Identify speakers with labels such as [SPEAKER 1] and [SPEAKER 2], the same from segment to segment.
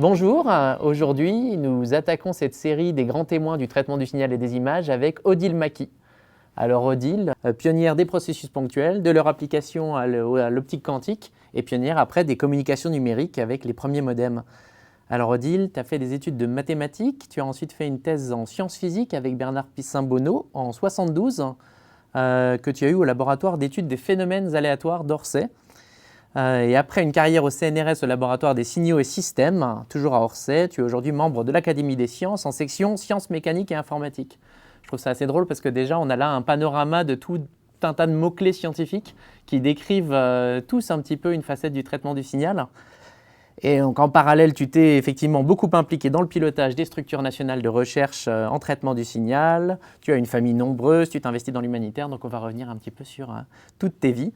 [SPEAKER 1] Bonjour, aujourd'hui nous attaquons cette série des grands témoins du traitement du signal et des images avec Odile Maki. Alors Odile, pionnière des processus ponctuels, de leur application à l'optique quantique et pionnière après des communications numériques avec les premiers modems. Alors Odile, tu as fait des études de mathématiques, tu as ensuite fait une thèse en sciences physiques avec Bernard Pissin-Bonneau en 1972, que tu as eu au laboratoire d'études des phénomènes aléatoires d'Orsay. Et après une carrière au CNRS, au laboratoire des signaux et systèmes, toujours à Orsay, tu es aujourd'hui membre de l'Académie des sciences en section sciences mécaniques et informatiques. Je trouve ça assez drôle parce que déjà on a là un panorama de tout un tas de mots-clés scientifiques qui décrivent tous un petit peu une facette du traitement du signal. Et donc en parallèle, tu t'es effectivement beaucoup impliqué dans le pilotage des structures nationales de recherche en traitement du signal. Tu as une famille nombreuse, tu t'investis dans l'humanitaire, donc on va revenir un petit peu sur toutes tes vies.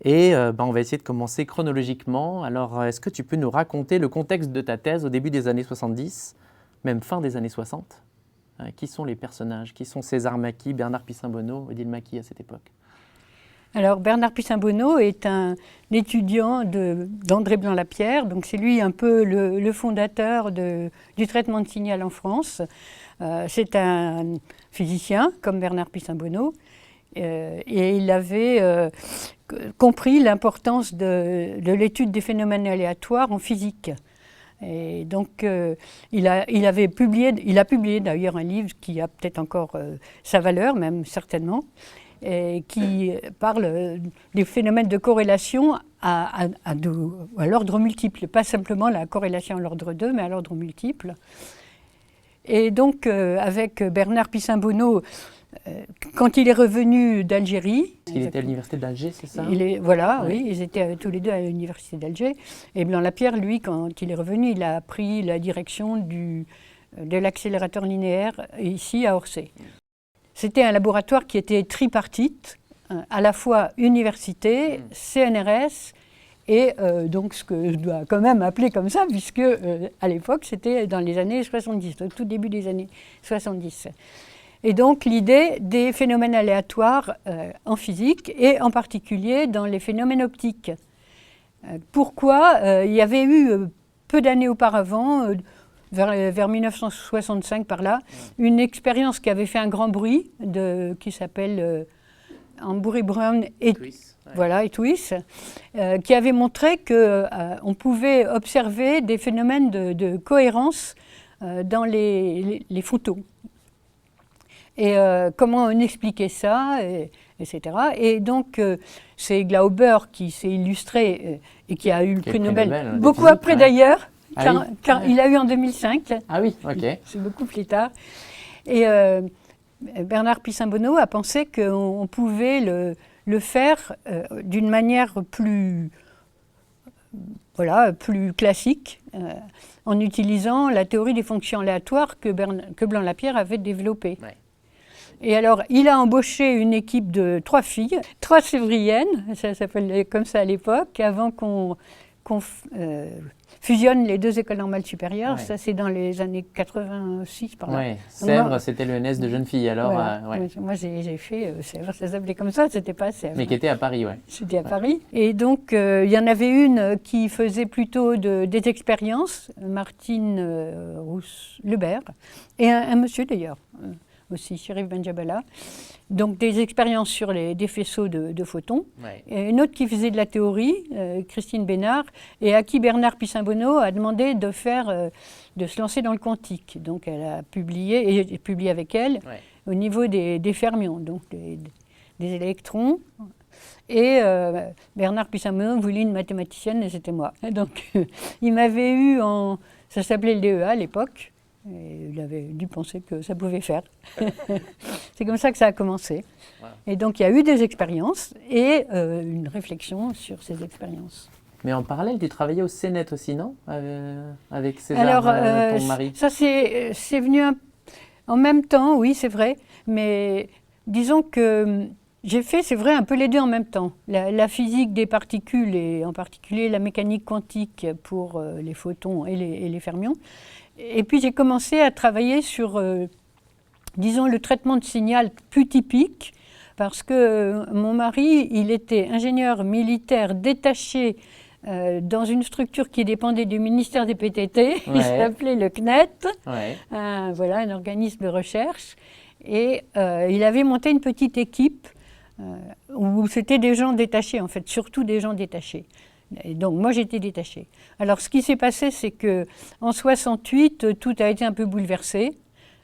[SPEAKER 1] Et on va essayer de commencer chronologiquement. Alors, est-ce que tu peux nous raconter le contexte de ta thèse au début des années 70, même fin des années 60 ? Qui sont les personnages ? Qui sont César Maki, Bernard Pissin-Bonneau, Odile Maki à cette époque ?
[SPEAKER 2] Alors, Bernard Pissin-Bonneau est un étudiant d'André Blanc-Lapierre, donc c'est lui un peu le fondateur du traitement de signal en France. C'est un physicien, comme Bernard Pissin-Bonneau, et il avait compris l'importance de l'étude des phénomènes aléatoires en physique. Et donc, il a publié d'ailleurs un livre qui a peut-être encore sa valeur, même certainement, et qui parle des phénomènes de corrélation à l'ordre multiple, pas simplement la corrélation à l'ordre 2, mais à l'ordre multiple. Et donc, avec Bernard Pissin-Bonneau, quand il est revenu d'Algérie...
[SPEAKER 1] Il était à l'université d'Alger, c'est ça ?
[SPEAKER 2] Voilà, oui, ils étaient tous les deux à l'université d'Alger. Et Blanc-Lapierre, lui, quand il est revenu, il a pris la direction de l'accélérateur linéaire ici à Orsay. C'était un laboratoire qui était tripartite, à la fois université, CNRS, et donc ce que je dois quand même appeler comme ça, puisque à l'époque, c'était dans les années 70, au tout début des années 70. Et donc l'idée des phénomènes aléatoires en physique, et en particulier dans les phénomènes optiques. Pourquoi il y avait eu, peu d'années auparavant, vers 1965 par là, une expérience qui avait fait un grand bruit, qui s'appelle Hamburg-Brown et Twiss, qui avait montré qu'on pouvait observer des phénomènes de cohérence dans les photos. Et comment on expliquait ça, etc. Et donc, c'est Glauber qui s'est illustré et qui a eu le prix Nobel beaucoup après d'ailleurs, car il a eu en 2005.
[SPEAKER 1] Ah oui, ok.
[SPEAKER 2] C'est beaucoup plus tard. Et Bernard Pissin-Bonneau a pensé qu'on pouvait le faire d'une manière plus classique, en utilisant la théorie des fonctions aléatoires que Blanc-Lapierre avait développée. Ouais. Et alors, il a embauché une équipe de 3 filles, 3 sévriennes, ça s'appelait comme ça à l'époque, avant qu'on fusionne les 2 écoles normales supérieures. Ouais. Ça, c'est dans les années 86, par là.
[SPEAKER 1] Oui, Sèvres, c'était le NS de jeunes filles, alors...
[SPEAKER 2] Voilà. Moi, j'ai fait Sèvres, ça s'appelait comme ça, c'était pas Sèvres.
[SPEAKER 1] Mais qui était à Paris, oui.
[SPEAKER 2] C'était à Paris. Et donc, il y en avait une qui faisait plutôt des expériences, Martine Rousse-Lebert, et un monsieur d'ailleurs, aussi, Chérif Benjabala. Donc des expériences sur des faisceaux de photons. Ouais. Et une autre qui faisait de la théorie, Christine Bénard, et à qui Bernard Pissin-Bonneau a demandé de se lancer dans le quantique. Donc elle a publié, et j'ai publié avec elle, au niveau des fermions, donc des électrons. Et Bernard Pissin-Bonneau voulait une mathématicienne, et c'était moi. Donc il m'avait eu ça s'appelait le DEA à l'époque. Et il avait dû penser que ça pouvait faire. C'est comme ça que ça a commencé. Wow. Et donc il y a eu des expériences et une réflexion sur ces expériences.
[SPEAKER 1] Mais en parallèle, tu travaillais au CNET aussi, non ? Avec César, ton mari.
[SPEAKER 2] Ça c'est venu en même temps, oui, c'est vrai. Mais disons que j'ai fait, c'est vrai, un peu les deux en même temps. La physique des particules et en particulier la mécanique quantique pour les photons et les fermions. Et puis j'ai commencé à travailler sur, disons, le traitement de signal plus typique, parce que mon mari, il était ingénieur militaire détaché dans une structure qui dépendait du ministère des PTT,
[SPEAKER 1] Ouais.
[SPEAKER 2] il s'appelait le CNET,
[SPEAKER 1] Ouais.
[SPEAKER 2] voilà, un organisme de recherche. Et il avait monté une petite équipe où c'était des gens détachés, en fait, surtout des gens détachés. Et donc moi j'étais détachée. Alors ce qui s'est passé, c'est qu'en 68, tout a été un peu bouleversé.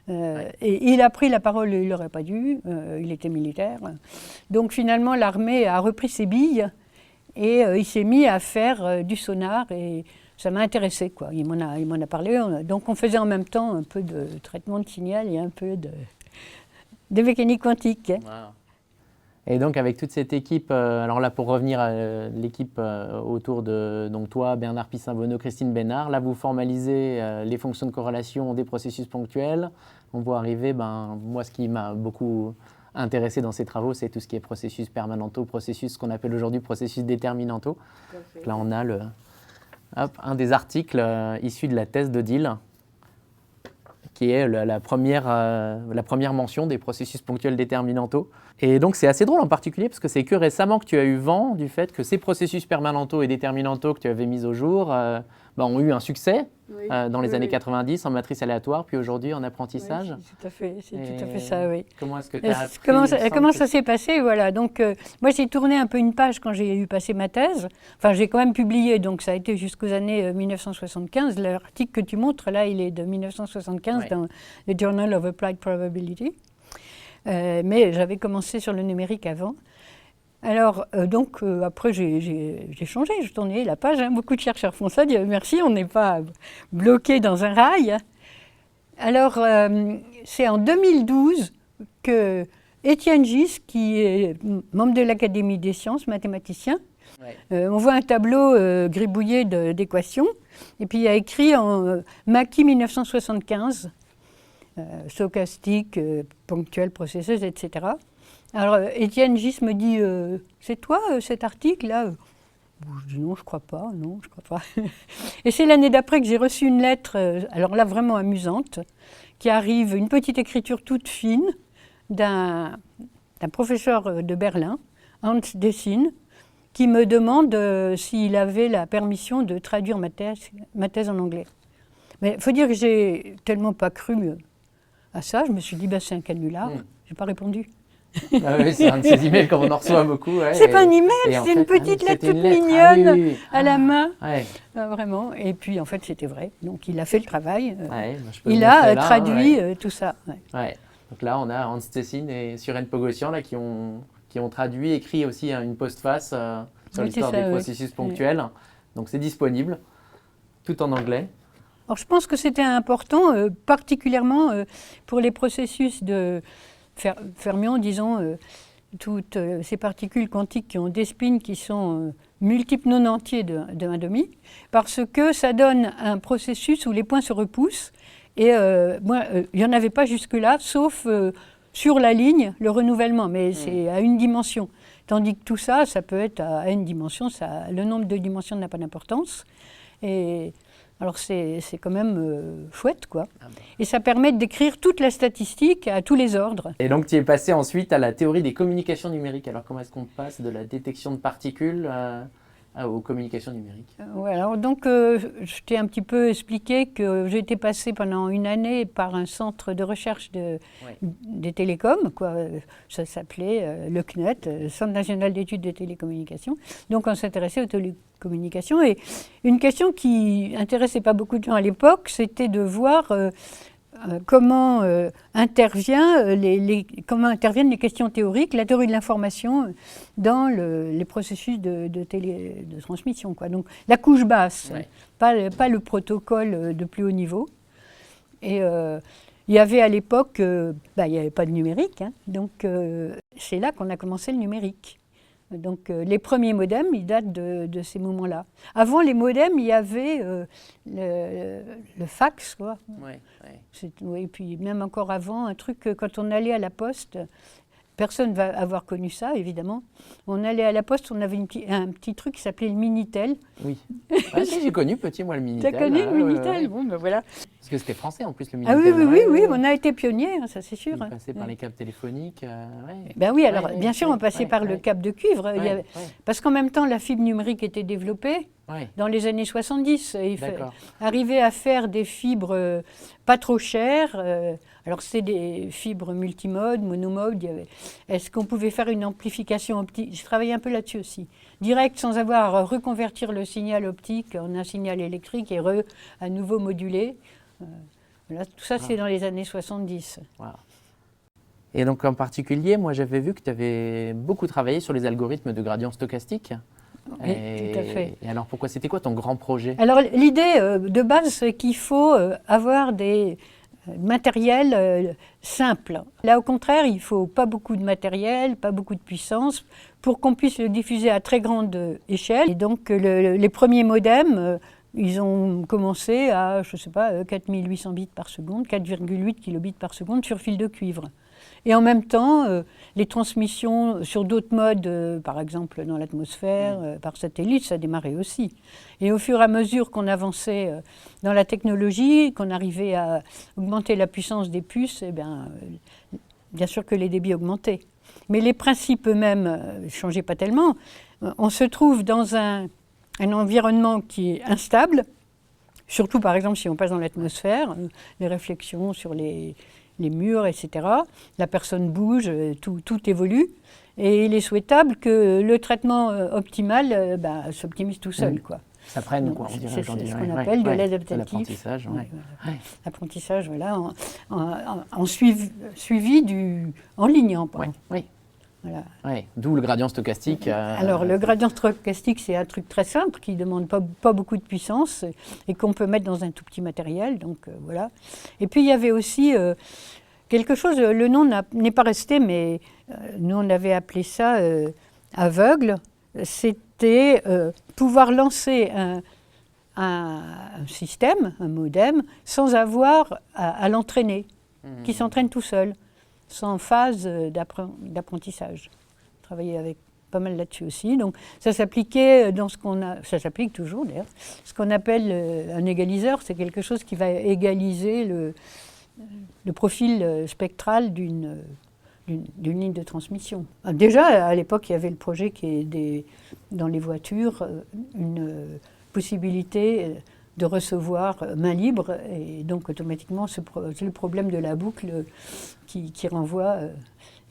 [SPEAKER 2] Et il a pris la parole, il n'aurait pas dû, il était militaire. Donc finalement l'armée a repris ses billes et il s'est mis à faire du sonar et ça m'a intéressée, quoi. Il m'en a parlé. Donc on faisait en même temps un peu de traitement de signal et un peu de mécanique quantique.
[SPEAKER 1] Wow. Et donc avec toute cette équipe, alors là pour revenir à l'équipe autour de donc toi, Bernard Pissin-Bonneau, Christine Bénard, là vous formalisez les fonctions de corrélation des processus ponctuels. On voit arriver, moi ce qui m'a beaucoup intéressé dans ces travaux, c'est tout ce qui est processus permanentaux, processus ce qu'on appelle aujourd'hui processus déterminantaux. Là on a un des articles issus de la thèse d'Odile, qui est la première mention des processus ponctuels déterminantaux. Et donc c'est assez drôle en particulier parce que c'est que récemment que tu as eu vent du fait que ces processus permanentaux et déterminantaux que tu avais mis au jour ont eu un succès dans les années 90 en matrice aléatoire, puis aujourd'hui en apprentissage.
[SPEAKER 2] Oui, c'est tout à fait ça, oui.
[SPEAKER 1] Comment est-ce que tu as appris,
[SPEAKER 2] comment ça s'est passé, voilà. Donc moi j'ai tourné un peu une page quand j'ai eu passé ma thèse. Enfin j'ai quand même publié, donc ça a été jusqu'aux années 1975. L'article que tu montres là, il est de 1975 dans le Journal of Applied Probability. Mais j'avais commencé sur le numérique avant. Alors, après, j'ai changé, je tournais la page. Beaucoup de chercheurs font ça, Dieu merci, on n'est pas bloqué dans un rail. Alors, c'est en 2012 que Étienne Gis, qui est membre de l'Académie des sciences, mathématicien, on voit un tableau gribouillé d'équations, et puis il a écrit en Maquis 1975, stochastique, ponctuel, processeuse, etc. Alors, Étienne Gis me dit c'est toi cet article-là ? Je dis non, je crois pas. Et c'est l'année d'après que j'ai reçu une lettre, alors là vraiment amusante, qui arrive, une petite écriture toute fine d'un professeur de Berlin, Hans Dessine, qui me demande s'il avait la permission de traduire ma thèse en anglais. Mais il faut dire que j'ai tellement pas cru à ça, je me suis dit c'est un canular, j'ai pas répondu.
[SPEAKER 1] Ah oui, c'est un de ces emails comme on en reçoit beaucoup. Ouais,
[SPEAKER 2] c'est pas un email, c'est une petite lettre toute mignonne à la main.
[SPEAKER 1] Ouais.
[SPEAKER 2] Vraiment. Et puis en fait, c'était vrai. Donc il a fait le travail.
[SPEAKER 1] Il
[SPEAKER 2] a traduit tout ça.
[SPEAKER 1] Ouais. Donc là, on a Hans Dessine et Suren Pogosyan là, qui ont traduit, écrit aussi une postface sur l'histoire des processus ponctuels. Donc c'est disponible, tout en anglais.
[SPEAKER 2] Alors je pense que c'était important, particulièrement pour les processus de fermions, disons, toutes ces particules quantiques qui ont des spins qui sont multiples non entiers de 1,5, parce que ça donne un processus où les points se repoussent. Et il n'y en avait pas jusque-là, sauf sur la ligne, le renouvellement, mais c'est à une dimension. Tandis que tout ça, ça peut être à n dimensions, le nombre de dimensions n'a pas d'importance. Et alors c'est quand même chouette, quoi. Et ça permet de décrire toute la statistique à tous les ordres.
[SPEAKER 1] Et donc tu es passé ensuite à la théorie des communications numériques. Alors comment est-ce qu'on passe de la détection de particules aux communications numériques?
[SPEAKER 2] Alors donc je t'ai un petit peu expliqué que j'ai été passée pendant une année par un centre de recherche des télécoms, quoi. Ça s'appelait le CNET, Centre national d'études des télécommunications. Donc on s'intéressait aux télécommunications. Et une question qui intéressait pas beaucoup de gens à l'époque, c'était de voir comment interviennent les questions théoriques, la théorie de l'information dans les processus de transmission, quoi. Donc la couche basse, pas le protocole de plus haut niveau. Et il y avait à l'époque, il n'y avait pas de numérique, donc c'est là qu'on a commencé le numérique. Donc les premiers modems, ils datent de ces moments-là. Avant les modems, il y avait le fax, quoi. Et puis même encore avant, un truc, quand on allait à la poste, personne ne va avoir connu ça, évidemment. On allait à la poste, on avait un petit truc qui s'appelait le Minitel.
[SPEAKER 1] Oui. Si, j'ai connu petit, moi, le Minitel.
[SPEAKER 2] Tu as connu le Minitel? Bon, voilà.
[SPEAKER 1] Parce que c'était français, en plus, le Minitel.
[SPEAKER 2] Oui, on a été pionniers, ça c'est sûr.
[SPEAKER 1] On passait par les câbles téléphoniques.
[SPEAKER 2] Oui, alors bien sûr, on passait par le câble de cuivre. Parce qu'en même temps, la fibre numérique était développée.
[SPEAKER 1] Ouais.
[SPEAKER 2] dans les années 70. Il
[SPEAKER 1] D'accord.
[SPEAKER 2] arriver à faire des fibres pas trop chères. Alors, c'est des fibres multimodes, monomodes. Est-ce qu'on pouvait faire une amplification optique? Je travaillais un peu là-dessus aussi. Direct, sans avoir à reconvertir le signal optique en un signal électrique et à nouveau modulé. Voilà, tout ça, c'est dans les années 70.
[SPEAKER 1] Wow. Et donc, en particulier, moi, j'avais vu que tu avais beaucoup travaillé sur les algorithmes de gradient stochastique.
[SPEAKER 2] Oui, tout à fait.
[SPEAKER 1] Et alors, c'était quoi ton grand projet?
[SPEAKER 2] Alors, l'idée de base, c'est qu'il faut avoir des matériels simples. Là, au contraire, il ne faut pas beaucoup de matériel, pas beaucoup de puissance, pour qu'on puisse le diffuser à très grande échelle. Et donc, les premiers modems, ils ont commencé à, je ne sais pas, 4800 bits par seconde, 4,8 kilobits par seconde sur fil de cuivre. Et en même temps, les transmissions sur d'autres modes, par exemple dans l'atmosphère, par satellite, ça démarrait aussi. Et au fur et à mesure qu'on avançait dans la technologie, qu'on arrivait à augmenter la puissance des puces, eh bien sûr que les débits augmentaient. Mais les principes eux-mêmes ne changeaient pas tellement. On se trouve dans un environnement qui est instable, surtout par exemple si on passe dans l'atmosphère, les réflexions sur les murs, etc. La personne bouge, tout évolue. Et il est souhaitable que le traitement optimal s'optimise tout seul. Quoi.
[SPEAKER 1] Ça prenne, quoi, on dirait aujourd'hui.
[SPEAKER 2] C'est ce qu'on appelle de l'adaptatif.
[SPEAKER 1] L'apprentissage,
[SPEAKER 2] L'apprentissage, voilà, en suivi en ligne.
[SPEAKER 1] Oui.
[SPEAKER 2] Voilà.
[SPEAKER 1] Ouais, d'où le gradient stochastique.
[SPEAKER 2] Alors, le gradient stochastique, c'est un truc très simple qui ne demande pas beaucoup de puissance et qu'on peut mettre dans un tout petit matériel. Donc, voilà. Et puis, il y avait aussi quelque chose, le nom n'est pas resté, mais nous, on avait appelé ça aveugle. C'était pouvoir lancer un système, un modem, sans avoir à l'entraîner, qui s'entraîne tout seul, sans phase d'apprentissage. Travailler avec pas mal là-dessus aussi. Donc ça s'appliquait ça s'applique toujours d'ailleurs, ce qu'on appelle un égaliseur. C'est quelque chose qui va égaliser le profil spectral d'une ligne de transmission. Déjà, à l'époque, il y avait le projet qui est dans les voitures, une possibilité de recevoir main libre, et donc automatiquement, c'est le problème de la boucle qui renvoie,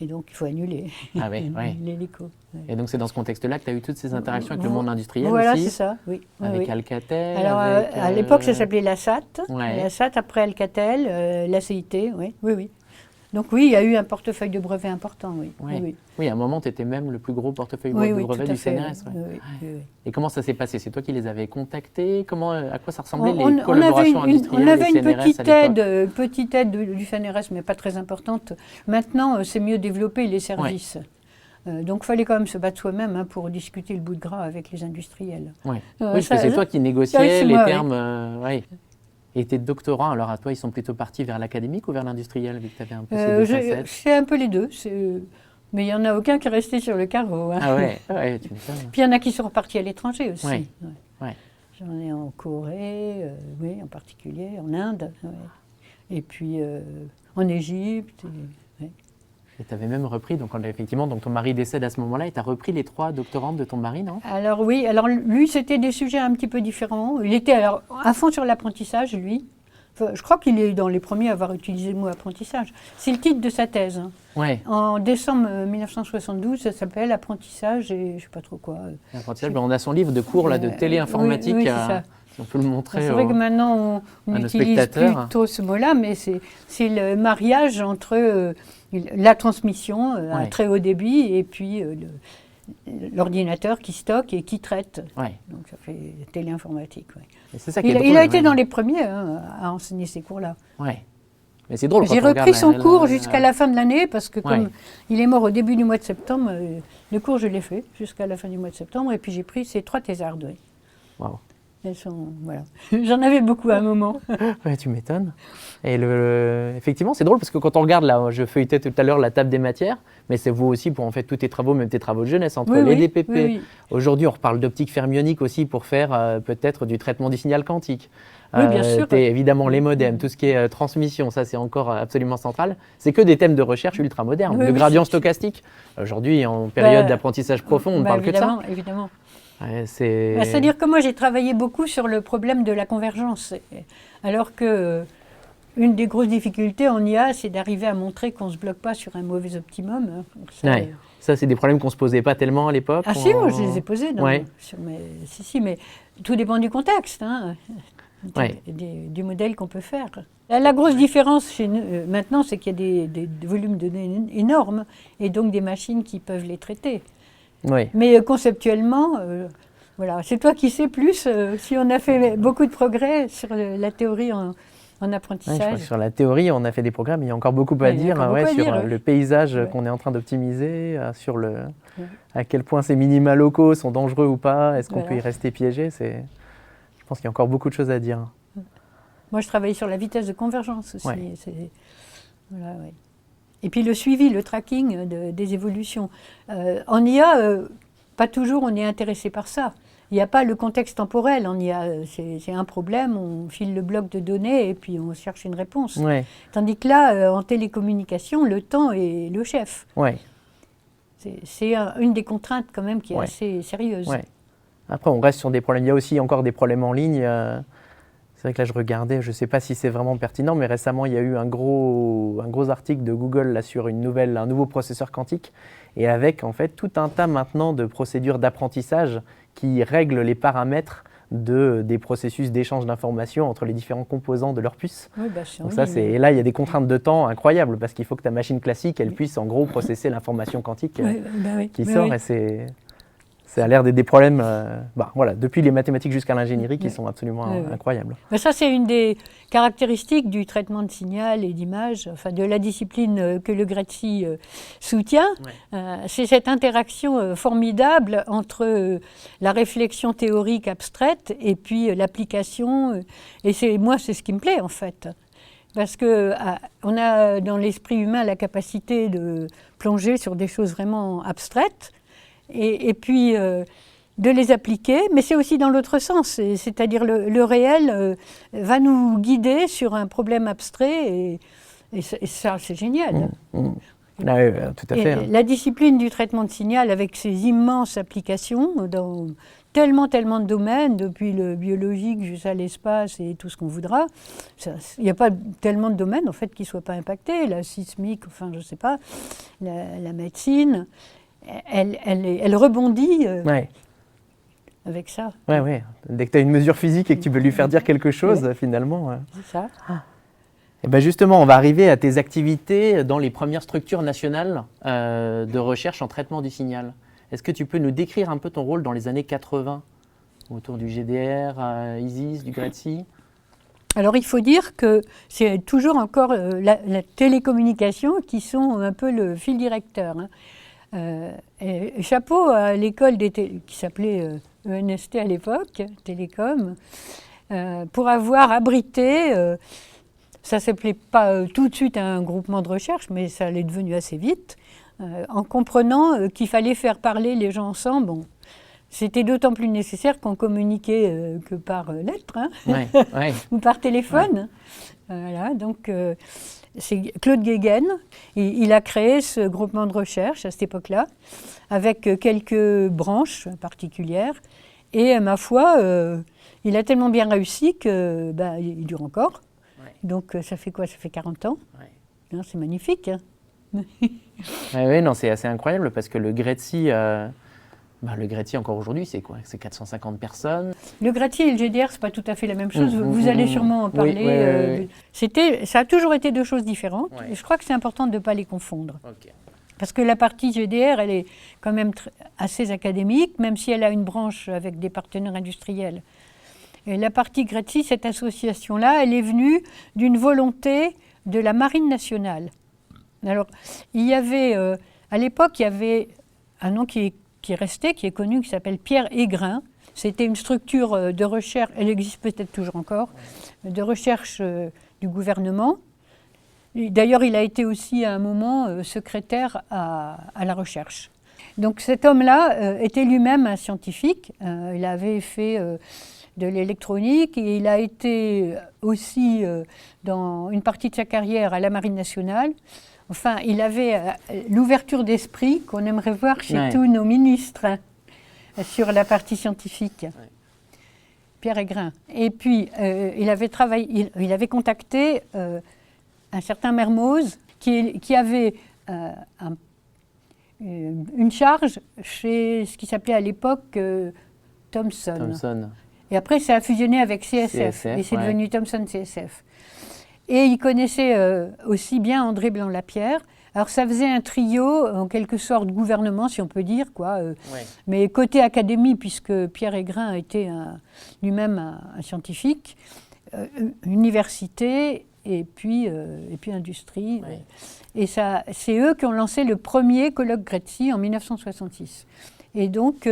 [SPEAKER 2] et donc il faut annuler l'hélico. Ouais.
[SPEAKER 1] Et donc c'est dans ce contexte-là que tu as eu toutes ces interactions avec le monde industriel
[SPEAKER 2] voilà,
[SPEAKER 1] aussi?
[SPEAKER 2] Voilà, c'est ça, oui.
[SPEAKER 1] Avec Alcatel?
[SPEAKER 2] Alors, à l'époque, ça s'appelait la SAT.
[SPEAKER 1] Ouais.
[SPEAKER 2] La SAT, après Alcatel, la CIT, oui. Donc oui, il y a eu un portefeuille de brevets important, oui.
[SPEAKER 1] Oui, à un moment, tu étais même le plus gros portefeuille de brevets du CNRS.
[SPEAKER 2] Oui.
[SPEAKER 1] Et comment ça s'est passé? C'est toi qui les avais contactés? À quoi ça ressemblait les collaborations industrielles?
[SPEAKER 2] On avait une petite aide du CNRS, mais pas très importante. Maintenant, c'est mieux développer les services. Donc il fallait quand même se battre soi-même pour discuter le bout de gras avec les industriels.
[SPEAKER 1] Oui, parce que c'est toi qui négociais les termes. Et tes doctorants, alors à toi, ils sont plutôt partis vers l'académique ou vers l'industriel, vu que tu avais un peu ces deux facettes?
[SPEAKER 2] C'est un peu les deux. Mais il n'y en a aucun qui est resté sur le carreau. Hein.
[SPEAKER 1] Ah ouais, tu m'étonnes.
[SPEAKER 2] Puis il y en a qui sont repartis à l'étranger aussi.
[SPEAKER 1] Ouais.
[SPEAKER 2] J'en ai en Corée, en particulier, en Inde, et puis en Égypte.
[SPEAKER 1] Et tu avais même repris, donc ton mari décède à ce moment-là, et tu as repris les 3 doctorantes de ton mari, non?
[SPEAKER 2] Alors oui, lui, c'était des sujets un petit peu différents. Il était à fond sur l'apprentissage, lui. Enfin, je crois qu'il est dans les premiers à avoir utilisé le mot apprentissage. C'est le titre de sa thèse.
[SPEAKER 1] Ouais.
[SPEAKER 2] En décembre 1972, ça s'appelle Apprentissage et je ne sais pas trop quoi.
[SPEAKER 1] Apprentissage, on a son livre de cours de téléinformatique.
[SPEAKER 2] Oui, c'est ça.
[SPEAKER 1] On peut le montrer.
[SPEAKER 2] C'est vrai que maintenant, on n'utilise plus trop ce mot-là, mais c'est le mariage entre la transmission à très haut débit et puis l'ordinateur qui stocke et qui traite. Donc ça fait téléinformatique.
[SPEAKER 1] C'est ça qui est drôle,
[SPEAKER 2] il a été dans les premiers à enseigner ces cours-là.
[SPEAKER 1] Mais c'est drôle.
[SPEAKER 2] J'ai repris son cours jusqu'à la fin de l'année parce que comme il est mort au début du mois de septembre, le cours je l'ai fait jusqu'à la fin du mois de septembre et puis j'ai pris ces 3 thésardes.
[SPEAKER 1] Waouh.
[SPEAKER 2] Voilà. J'en avais beaucoup à un moment.
[SPEAKER 1] Tu m'étonnes. Et effectivement, c'est drôle parce que quand on regarde, là, je feuilletais tout à l'heure la table des matières, mais c'est vous aussi pour en fait tous tes travaux, même tes travaux de jeunesse, entre les DPP. Aujourd'hui, on reparle d'optique fermionique aussi pour faire peut-être du traitement du signal quantique.
[SPEAKER 2] Oui, bien sûr.
[SPEAKER 1] Évidemment, les modems, tout ce qui est transmission, ça c'est encore absolument central. C'est que des thèmes de recherche ultra modernes. Le gradient stochastique, aujourd'hui en période d'apprentissage profond, on ne parle que de ça.
[SPEAKER 2] Évidemment.
[SPEAKER 1] Ouais, c'est...
[SPEAKER 2] C'est-à-dire que moi, j'ai travaillé beaucoup sur le problème de la convergence. Alors que une des grosses difficultés en IA, c'est d'arriver à montrer qu'on ne se bloque pas sur un mauvais optimum.
[SPEAKER 1] Ouais. Ça, c'est des problèmes qu'on ne se posait pas tellement à l'époque.
[SPEAKER 2] Ah si, moi je les ai posés.
[SPEAKER 1] Ouais.
[SPEAKER 2] Si, mais tout dépend du contexte, hein,
[SPEAKER 1] Ouais.
[SPEAKER 2] du modèle qu'on peut faire. La grosse différence chez nous, maintenant, c'est qu'il y a des volumes de données énormes et donc des machines qui peuvent les traiter.
[SPEAKER 1] Ouais.
[SPEAKER 2] Mais conceptuellement, voilà, c'est toi qui sais plus si on a fait beaucoup de progrès sur la théorie en apprentissage.
[SPEAKER 1] Ouais, je crois que sur la théorie, on a fait des progrès, mais il y a encore beaucoup à dire sur le paysage qu'on est en train d'optimiser, sur à quel point ces minima locaux sont dangereux ou pas, est-ce qu'on peut y rester piégé. Je pense qu'il y a encore beaucoup de choses à dire.
[SPEAKER 2] Moi, je travaille sur la vitesse de convergence aussi.
[SPEAKER 1] Ouais.
[SPEAKER 2] Voilà, ouais. Et puis le suivi, le tracking des évolutions. En IA, pas toujours on est intéressé par ça. Il n'y a pas le contexte temporel en IA. C'est un problème, on file le bloc de données et puis on cherche une réponse.
[SPEAKER 1] Ouais.
[SPEAKER 2] Tandis que là, en télécommunication, le temps est le chef.
[SPEAKER 1] Ouais.
[SPEAKER 2] C'est une des contraintes quand même qui est assez sérieuse.
[SPEAKER 1] Ouais. Après, on reste sur des problèmes. Il y a aussi encore des problèmes en ligne. C'est vrai que là, je regardais, je ne sais pas si c'est vraiment pertinent, mais récemment, il y a eu un gros article de Google là, sur un nouveau processeur quantique, et avec en fait tout un tas maintenant de procédures d'apprentissage qui règlent les paramètres des processus d'échange d'informations entre les différents composants de leur puce.
[SPEAKER 2] Oui,
[SPEAKER 1] Donc ça, et là, il y a des contraintes de temps incroyables, parce qu'il faut que ta machine classique, elle puisse en gros processer l'information quantique qui sort, et ça a l'air des problèmes, voilà, depuis les mathématiques jusqu'à l'ingénierie, qui sont absolument incroyables.
[SPEAKER 2] Mais ça, c'est une des caractéristiques du traitement de signal et d'image, enfin de la discipline que le GRETSI soutient. C'est cette interaction formidable entre la réflexion théorique abstraite et puis l'application. Et moi, c'est ce qui me plaît, en fait. Parce qu'on a dans l'esprit humain la capacité de plonger sur des choses vraiment abstraites, et puis de les appliquer, mais c'est aussi dans l'autre sens, c'est-à-dire le réel va nous guider sur un problème abstrait, et ça, c'est génial.
[SPEAKER 1] Ah oui, tout à fait.
[SPEAKER 2] La discipline du traitement de signal, avec ses immenses applications dans tellement de domaines, depuis le biologique jusqu'à l'espace et tout ce qu'on voudra, il n'y a pas tellement de domaines en fait qui ne soient pas impactés, la sismique, enfin je ne sais pas, la médecine. Elle rebondit avec ça.
[SPEAKER 1] Oui. Dès que tu as une mesure physique et que tu veux lui faire dire quelque chose, finalement.
[SPEAKER 2] C'est ça.
[SPEAKER 1] Et ben justement, on va arriver à tes activités dans les premières structures nationales de recherche en traitement du signal. Est-ce que tu peux nous décrire un peu ton rôle dans les années 80, autour du GDR, ISIS, du GRETSI ?
[SPEAKER 2] Alors il faut dire que c'est toujours encore la télécommunication qui sont un peu le fil directeur. Et chapeau à l'école qui s'appelait ENST à l'époque, Télécom, pour avoir abrité, ça ne s'appelait pas tout de suite un groupement de recherche, mais ça l'est devenu assez vite, en comprenant qu'il fallait faire parler les gens ensemble. Bon, c'était d'autant plus nécessaire qu'on communiquait que par lettres, ou par téléphone. Voilà, donc c'est Claude Guéguen. Il a créé ce groupement de recherche à cette époque-là, avec quelques branches particulières. Et ma foi, il a tellement bien réussi que il dure encore. Donc ça fait quoi? Ça fait 40 ans. C'est magnifique.
[SPEAKER 1] Oui, non, c'est assez incroyable parce que le GRETSI, encore aujourd'hui, c'est quoi? C'est 450 personnes.
[SPEAKER 2] Le GRETSI et le GDR, c'est pas tout à fait la même chose. Vous allez sûrement en parler. Ça a toujours été deux choses différentes. Et je crois que c'est important de ne pas les confondre. Parce que la partie GDR, elle est quand même assez académique, même si elle a une branche avec des partenaires industriels. Et la partie GRETSI, cette association-là, elle est venue d'une volonté de la Marine nationale. Alors, il y avait, à l'époque, il y avait un nom qui est resté, qui est connu, qui s'appelle Pierre Aigrin. C'était une structure de recherche, elle existe peut-être toujours encore, de recherche du gouvernement. D'ailleurs, il a été aussi à un moment secrétaire à la recherche. Donc cet homme-là était lui-même un scientifique. Il avait fait de l'électronique et il a été aussi dans une partie de sa carrière à la Marine nationale. Enfin, il avait l'ouverture d'esprit qu'on aimerait voir chez tous nos ministres. sur la partie scientifique. Ouais. Pierre Aigrin. Et puis, il avait contacté un certain Mermoz qui avait une charge chez ce qui s'appelait à l'époque Thomson. Et après, ça a fusionné avec CSF et c'est devenu Thomson CSF. Et il connaissait aussi bien André Blanc-Lapierre. Alors ça faisait un trio, en quelque sorte gouvernement, si on peut dire, quoi. Mais côté académie, puisque Pierre Aigrin était lui-même un scientifique, université et puis industrie. Ouais. Et c'est eux qui ont lancé le premier colloque Graetzy en 1966. Et donc,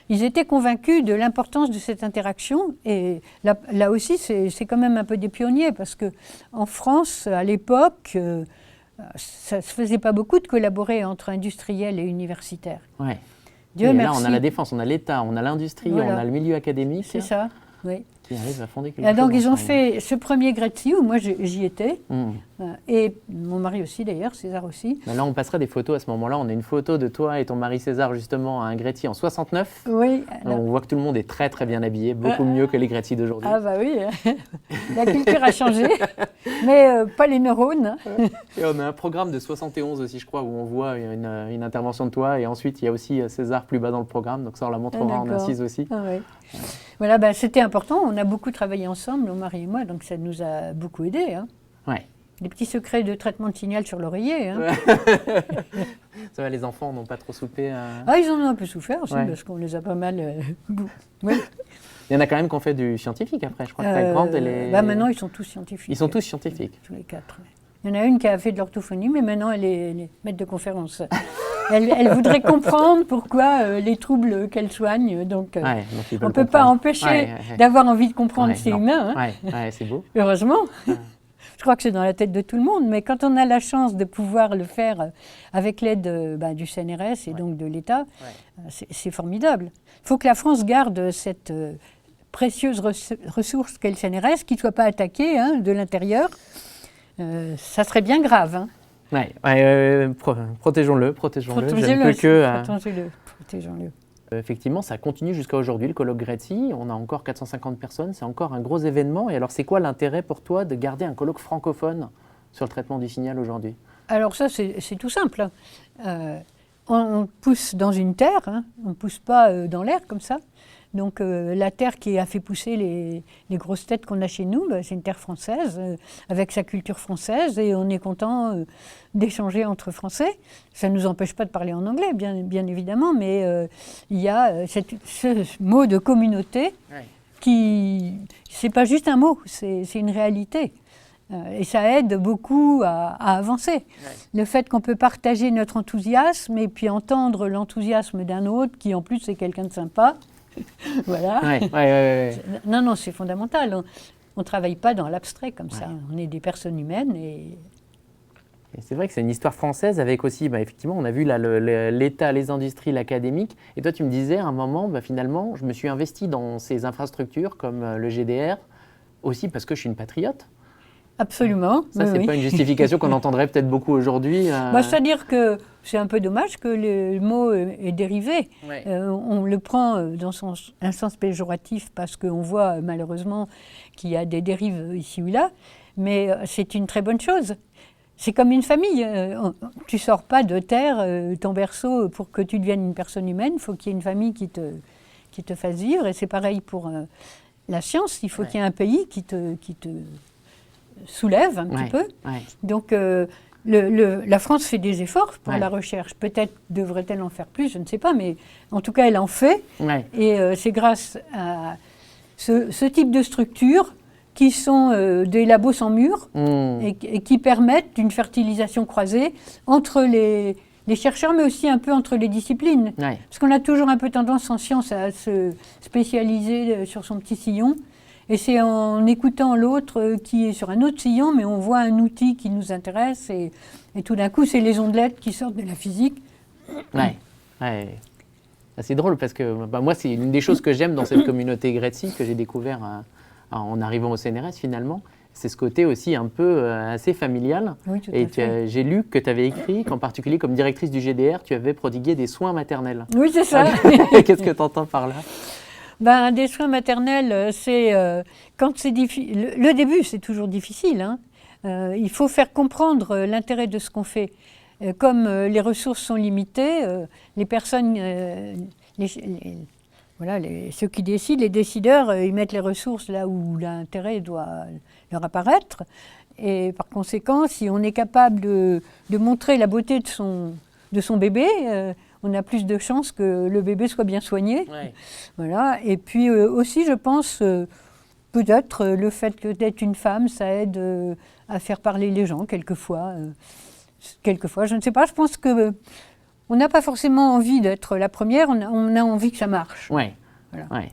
[SPEAKER 2] ils étaient convaincus de l'importance de cette interaction. Et là aussi, c'est quand même un peu des pionniers, parce qu'en France, à l'époque, ça ne se faisait pas beaucoup de collaborer entre industriels et universitaires.
[SPEAKER 1] Ouais. Dieu merci. Là, on a la défense, on a l'État, on a l'industrie, voilà. On a le milieu académique.
[SPEAKER 2] C'est ça, oui.
[SPEAKER 1] Qui arrive à fonder quelque chose.
[SPEAKER 2] Donc, ils ont fait ce premier Graetzy, où moi, j'y étais. Et mon mari aussi, d'ailleurs, César aussi.
[SPEAKER 1] Mais là, on passera des photos à ce moment-là. On a une photo de toi et ton mari César, justement, à un Graetzy en 69.
[SPEAKER 2] Oui.
[SPEAKER 1] Alors... On voit que tout le monde est très, très bien habillé, beaucoup mieux que les Graetzy d'aujourd'hui.
[SPEAKER 2] Ah bah oui, la culture a changé, mais pas les neurones.
[SPEAKER 1] Et on a un programme de 71 aussi, je crois, où on voit une intervention de toi. Et ensuite, il y a aussi César plus bas dans le programme. Donc ça, on la montrera en assise aussi.
[SPEAKER 2] Ah ouais. Voilà, bah, c'était important. On a beaucoup travaillé ensemble, mon mari et moi, donc ça nous a beaucoup aidés. Hein.
[SPEAKER 1] Ouais.
[SPEAKER 2] Des petits secrets de traitement de signal sur l'oreiller. Hein.
[SPEAKER 1] Ça va, les enfants n'ont pas trop soupé
[SPEAKER 2] Ah, ils en ont un peu souffert aussi, parce qu'on les a pas mal...
[SPEAKER 1] Ouais. Il y en a quand même qui ont fait du scientifique après, je crois que ta grande, elle est...
[SPEAKER 2] Bah maintenant, ils sont tous scientifiques.
[SPEAKER 1] Ils sont tous scientifiques.
[SPEAKER 2] Tous les quatre. Ouais. Il y en a une qui a fait de l'orthophonie, mais maintenant, elle est maître de conférence. Elle voudrait comprendre pourquoi les troubles qu'elle soigne. Donc, on ne peut pas empêcher d'avoir envie de comprendre, c'est humain. Hein.
[SPEAKER 1] Ouais, c'est beau.
[SPEAKER 2] Heureusement. Je crois que c'est dans la tête de tout le monde, mais quand on a la chance de pouvoir le faire avec l'aide du CNRS et donc de l'État, c'est formidable. Il faut que la France garde cette précieuse ressource qu'est le CNRS, qui ne soit pas attaquée de l'intérieur. Ça serait bien grave. Hein.
[SPEAKER 1] Protégeons-le.
[SPEAKER 2] Protégeons-le.
[SPEAKER 1] Effectivement, ça continue jusqu'à aujourd'hui, le colloque Graetzy. On a encore 450 personnes, c'est encore un gros événement. Et alors, c'est quoi l'intérêt pour toi de garder un colloque francophone sur le traitement du signal aujourd'hui?
[SPEAKER 2] Alors ça, c'est tout simple. On pousse dans une terre, on ne pousse pas dans l'air comme ça. Donc la terre qui a fait pousser les grosses têtes qu'on a chez nous, c'est une terre française, avec sa culture française, et on est content d'échanger entre Français. Ça ne nous empêche pas de parler en anglais, bien évidemment, mais il y a ce mot de communauté qui, c'est pas juste un mot, c'est une réalité. Et ça aide beaucoup à avancer. Le fait qu'on peut partager notre enthousiasme et puis entendre l'enthousiasme d'un autre, qui en plus est quelqu'un de sympa, voilà. Non, c'est fondamental. On ne travaille pas dans l'abstrait comme ça. On est des personnes humaines. Et
[SPEAKER 1] c'est vrai que c'est une histoire française avec aussi, effectivement, on a vu là, l'État, les industries, l'académique. Et toi, tu me disais à un moment, finalement, je me suis investi dans ces infrastructures comme le GDR, aussi parce que je suis une patriote.
[SPEAKER 2] Absolument.
[SPEAKER 1] Ça, c'est pas une justification qu'on entendrait peut-être beaucoup aujourd'hui.
[SPEAKER 2] C'est-à-dire que c'est un peu dommage que le mot est dérivé. On le prend dans un sens péjoratif parce qu'on voit malheureusement qu'il y a des dérives ici ou là, mais c'est une très bonne chose. C'est comme une famille. Tu ne sors pas de terre, ton berceau, pour que tu deviennes une personne humaine. Il faut qu'il y ait une famille qui te fasse vivre. Et c'est pareil pour la science. Il faut qu'il y ait un pays qui te soulève un petit peu. Donc, la France fait des efforts pour la recherche. Peut-être devrait-elle en faire plus, je ne sais pas, mais en tout cas, elle en fait. Et c'est grâce à ce type de structures qui sont des labos sans mur et qui permettent une fertilisation croisée entre les chercheurs, mais aussi un peu entre les disciplines. Parce qu'on a toujours un peu tendance en science à se spécialiser sur son petit sillon. Et c'est en écoutant l'autre qui est sur un autre sillon, mais on voit un outil qui nous intéresse et tout d'un coup, c'est les ondelettes qui sortent de la physique.
[SPEAKER 1] C'est drôle parce que moi, c'est une des choses que j'aime dans cette communauté Graetzy que j'ai découvert en arrivant au CNRS finalement. C'est ce côté aussi un peu assez familial.
[SPEAKER 2] Oui, tout
[SPEAKER 1] Et
[SPEAKER 2] à fait.
[SPEAKER 1] j'ai lu que tu avais écrit qu'en particulier, comme directrice du GDR, tu avais prodigué des soins maternels.
[SPEAKER 2] Oui, c'est ça.
[SPEAKER 1] Qu'est-ce que tu entends par là?
[SPEAKER 2] Ben, des soins maternels, c'est quand c'est difficile. Le début, c'est toujours difficile, hein. Il faut faire comprendre l'intérêt de ce qu'on fait. Comme les ressources sont limitées, les personnes, voilà, ceux qui décident, les décideurs, ils mettent les ressources là où l'intérêt doit leur apparaître. Et par conséquent, si on est capable de montrer la beauté de son bébé, on a plus de chances que le bébé soit bien soigné.
[SPEAKER 1] Ouais.
[SPEAKER 2] Voilà. Et puis aussi, je pense, peut-être le fait d'être une femme, ça aide à faire parler les gens quelquefois. Quelquefois, je ne sais pas, je pense que on n'a pas forcément envie d'être la première, on a envie que ça marche.
[SPEAKER 1] Ouais.
[SPEAKER 2] Voilà.
[SPEAKER 1] Ouais.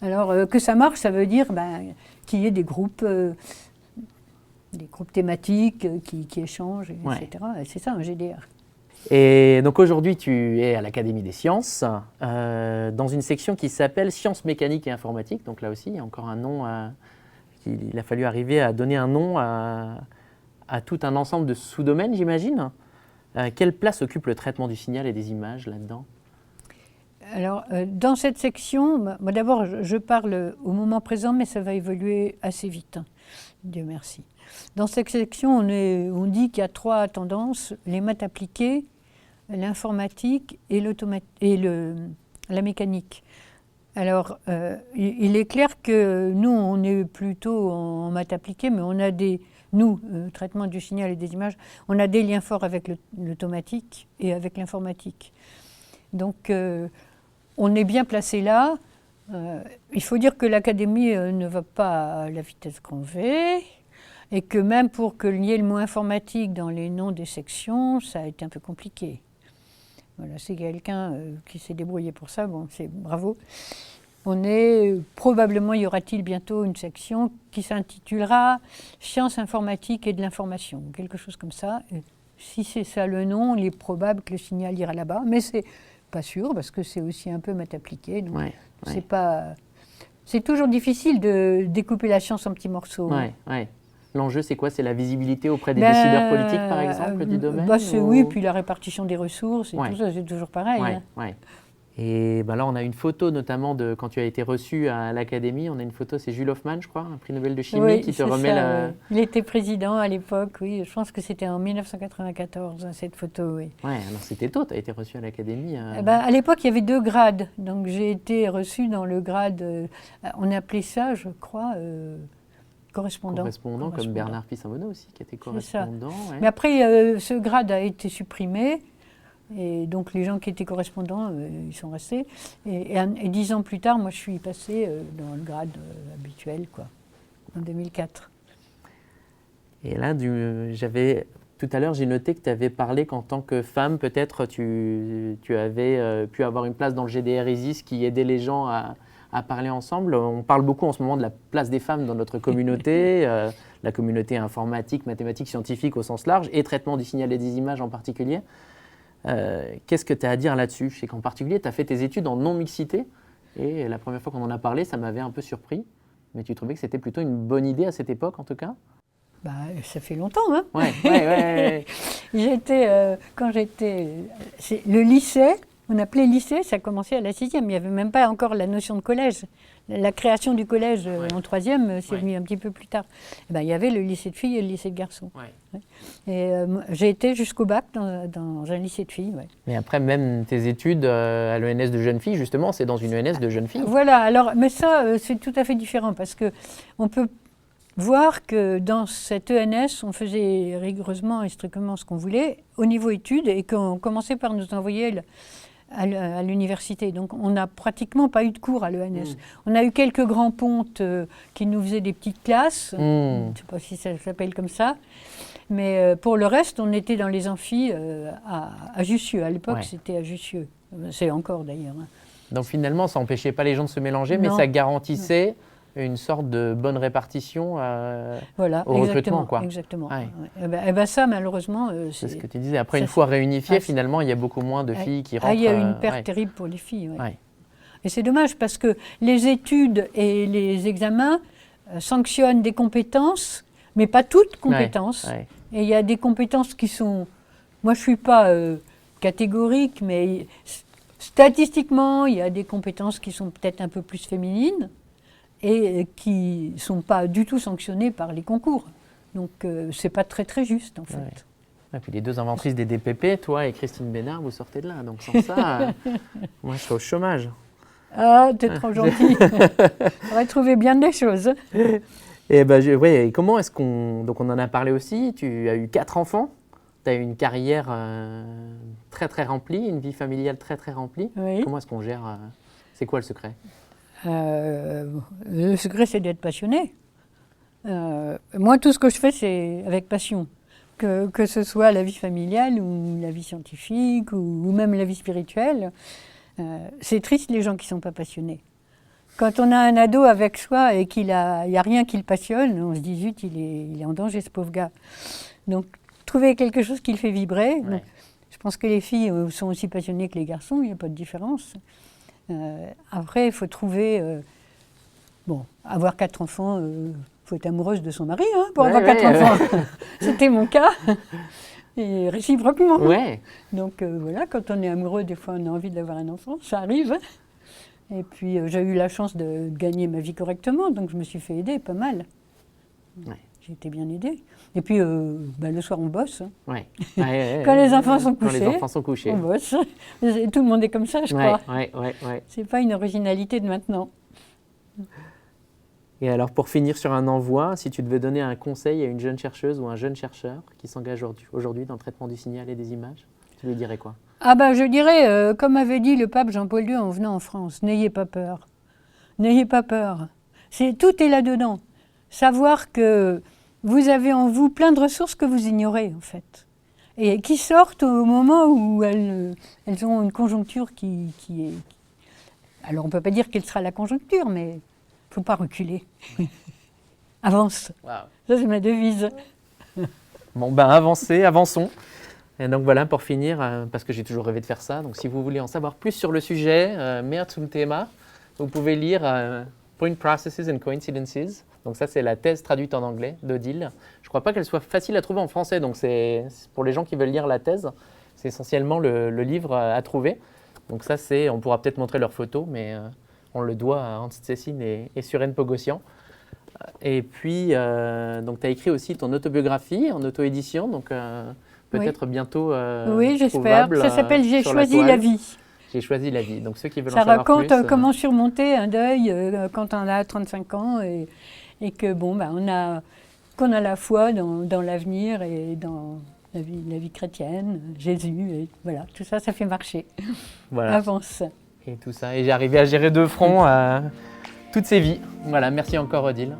[SPEAKER 2] Alors que ça marche, ça veut dire qu'il y ait des groupes thématiques qui échangent,
[SPEAKER 1] Ouais.
[SPEAKER 2] etc. Et c'est ça un GDR.
[SPEAKER 1] Et donc aujourd'hui, tu es à l'Académie des sciences, dans une section qui s'appelle Sciences mécaniques et informatiques. Donc là aussi, il y a encore un nom, il a fallu arriver à donner un nom à tout un ensemble de sous-domaines, j'imagine. Quelle place occupe le traitement du signal et des images là-dedans?
[SPEAKER 2] Alors, dans cette section, moi d'abord, je parle au moment présent, mais ça va évoluer assez vite, hein. Dieu merci. Dans cette section, on dit qu'il y a 3 tendances, les maths appliquées, l'informatique et la mécanique. Alors, il est clair que nous, on est plutôt en maths appliquées, mais on a traitement du signal et des images, on a des liens forts avec l'automatique et avec l'informatique. Donc, on est bien placé là. Il faut dire que l'Académie ne va pas à la vitesse grand V, et que même pour qu'il y ait le mot informatique dans les noms des sections, ça a été un peu compliqué. Voilà, c'est quelqu'un qui s'est débrouillé pour ça, bon, c'est bravo. Probablement, y aura-t-il bientôt une section qui s'intitulera « Sciences informatiques et de l'information », quelque chose comme ça. Et si c'est ça le nom, il est probable que le signal ira là-bas, mais c'est pas sûr, parce que c'est aussi un peu maths appliqué, donc c'est pas... C'est toujours difficile de découper la science en petits morceaux.
[SPEAKER 1] Ouais, ouais. L'enjeu, c'est quoi? C'est la visibilité auprès des décideurs politiques, par exemple, du domaine
[SPEAKER 2] Oui, puis la répartition des ressources, et tout ça, c'est toujours pareil.
[SPEAKER 1] Ouais,
[SPEAKER 2] hein.
[SPEAKER 1] ouais. Et là, on a une photo, notamment, de quand tu as été reçu à l'Académie. On a une photo, c'est Jules Hoffmann, je crois, un prix Nobel de chimie,
[SPEAKER 2] Oui,
[SPEAKER 1] qui te remet
[SPEAKER 2] ça, oui. Il était président à l'époque, oui. Je pense que c'était en 1994, cette photo, oui.
[SPEAKER 1] Ouais, alors c'était tôt, tu as été reçu à l'Académie.
[SPEAKER 2] À l'époque, il y avait 2 grades. Donc, j'ai été reçue dans le grade, on appelait ça, je crois... Correspondant,
[SPEAKER 1] comme Bernard Pissarmonot aussi, qui était correspondant. Ouais.
[SPEAKER 2] Mais après, ce grade a été supprimé, et donc les gens qui étaient correspondants, ils sont restés. Et 10 ans plus tard, moi, je suis passée dans le grade habituel, quoi, en 2004.
[SPEAKER 1] Et là, tout à l'heure, j'ai noté que tu avais parlé qu'en tant que femme, peut-être, tu avais pu avoir une place dans le GDR ISIS qui aidait les gens à parler ensemble. On parle beaucoup en ce moment de la place des femmes dans notre communauté, la communauté informatique, mathématique, scientifique au sens large, et traitement du signal et des images en particulier. Qu'est-ce que tu as à dire là-dessus? Je sais qu'en particulier, tu as fait tes études en non-mixité, et la première fois qu'on en a parlé, ça m'avait un peu surpris. Mais tu trouvais que c'était plutôt une bonne idée à cette époque, en tout cas?
[SPEAKER 2] Ça fait longtemps, hein.
[SPEAKER 1] Ouais.
[SPEAKER 2] Quand j'étais... Le lycée... On appelait lycée, ça commençait à la 6e. Il n'y avait même pas encore la notion de collège. La création du collège en 3e, c'est venu un petit peu plus tard. Il y avait le lycée de filles et le lycée de garçons. Ouais. Et j'ai été jusqu'au bac dans un lycée de filles. Ouais.
[SPEAKER 1] Mais après, même tes études à l'ENS de jeunes filles, justement, c'est dans une ENS de jeunes filles.
[SPEAKER 2] Voilà, alors, mais ça, c'est tout à fait différent parce qu'on peut voir que dans cette ENS, on faisait rigoureusement et strictement ce qu'on voulait au niveau études et qu'on commençait par nous envoyer à l'université. Donc on n'a pratiquement pas eu de cours à l'ENS. On a eu quelques grands pontes qui nous faisaient des petites classes. Je ne sais pas si ça s'appelle comme ça. Mais pour le reste, on était dans les amphis à Jussieu. À l'époque, c'était à Jussieu. C'est encore d'ailleurs. Hein.
[SPEAKER 1] Donc finalement, ça n'empêchait pas les gens de se mélanger, mais ça garantissait une sorte de bonne répartition au recrutement, quoi.
[SPEAKER 2] Exactement. Ouais. Ça, malheureusement,
[SPEAKER 1] c'est ce que tu disais. Après, une fois réunifié, finalement, il y a beaucoup moins de filles qui rentrent.
[SPEAKER 2] Il y a une perte terrible pour les filles. Ouais. Et c'est dommage parce que les études et les examens sanctionnent des compétences mais pas toutes compétences.
[SPEAKER 1] Ouais.
[SPEAKER 2] Et il y a des compétences qui sont... Moi, je ne suis pas catégorique, mais statistiquement, il y a des compétences qui sont peut-être un peu plus féminines et qui ne sont pas du tout sanctionnées par les concours. Donc, ce n'est pas très, très juste, en fait.
[SPEAKER 1] Ouais. Et puis les deux inventrices des DPP, toi et Christine Bénard, vous sortez de là. Donc sans ça, moi je serais au chômage.
[SPEAKER 2] Ah, t'es trop gentil. On va trouver bien des choses.
[SPEAKER 1] Et ouais, et comment est-ce qu'on... Donc on en a parlé aussi, tu as eu 4 enfants, tu as eu une carrière très très remplie, une vie familiale très très remplie.
[SPEAKER 2] Oui.
[SPEAKER 1] Comment est-ce qu'on gère C'est quoi le secret?
[SPEAKER 2] Le secret, c'est d'être passionné. Moi, tout ce que je fais, c'est avec passion. Que ce soit la vie familiale ou la vie scientifique ou même la vie spirituelle. C'est triste les gens qui ne sont pas passionnés. Quand on a un ado avec soi et qu'il n'y a rien qui le passionne, on se dit zut, il est en danger ce pauvre gars. Donc trouver quelque chose qui le fait vibrer.
[SPEAKER 1] Ouais.
[SPEAKER 2] Donc, je pense que les filles sont aussi passionnées que les garçons, il n'y a pas de différence. Après, il faut trouver... avoir 4 enfants, il faut être amoureuse de son mari pour avoir 4 enfants. C'était mon cas. Et réciproquement.
[SPEAKER 1] Ouais.
[SPEAKER 2] Donc voilà, quand on est amoureux, des fois on a envie d'avoir un enfant, ça arrive. Et puis j'ai eu la chance de gagner ma vie correctement, donc je me suis fait aider pas mal.
[SPEAKER 1] Ouais.
[SPEAKER 2] J'ai été bien aidée. Et puis le soir on bosse.
[SPEAKER 1] Ouais.
[SPEAKER 2] Quand les enfants sont couchés,
[SPEAKER 1] Quand les enfants sont couchés.
[SPEAKER 2] on bosse. Tout le monde est comme ça, je crois.
[SPEAKER 1] Ouais.
[SPEAKER 2] C'est pas une originalité de maintenant.
[SPEAKER 1] Et alors pour finir sur un envoi, si tu devais donner un conseil à une jeune chercheuse ou un jeune chercheur qui s'engage aujourd'hui dans le traitement du signal et des images, tu lui dirais quoi?
[SPEAKER 2] Je dirais, comme avait dit le pape Jean-Paul II en venant en France, n'ayez pas peur. N'ayez pas peur. Tout est là-dedans. Savoir que vous avez en vous plein de ressources que vous ignorez, en fait. Et qui sortent au moment où elles ont une conjoncture qui est... Alors on ne peut pas dire quelle sera la conjoncture, mais il ne faut pas reculer. Avance.
[SPEAKER 1] Wow.
[SPEAKER 2] Ça, c'est ma devise.
[SPEAKER 1] Bon, avançons. Et donc voilà, pour finir, parce que j'ai toujours rêvé de faire ça, donc si vous voulez en savoir plus sur le sujet, mehr zum Thema, vous pouvez lire Point Processes and Coincidences. Donc ça, c'est la thèse traduite en anglais d'Odile. Je ne crois pas qu'elle soit facile à trouver en français, donc c'est pour les gens qui veulent lire la thèse, c'est essentiellement le livre à trouver. Donc ça, on pourra peut-être montrer leurs photos, mais on le doit à Hans-Cécine et Suren Pogossian. Et puis, donc tu as écrit aussi ton autobiographie en auto-édition, donc peut-être bientôt
[SPEAKER 2] oui, j'espère.
[SPEAKER 1] trouvable.
[SPEAKER 2] Ça s'appelle « J'ai choisi la vie ».
[SPEAKER 1] J'ai choisi la vie. Donc ceux qui veulent en
[SPEAKER 2] ça
[SPEAKER 1] savoir plus...
[SPEAKER 2] raconte comment surmonter un deuil quand on a 35 ans et que qu'on a la foi dans l'avenir et dans la vie chrétienne, Jésus, et voilà, tout ça, ça fait marcher.
[SPEAKER 1] Voilà.
[SPEAKER 2] Avance.
[SPEAKER 1] Et tout ça. Et j'ai arrivé à gérer de front toutes ces vies. Voilà, merci encore Odile.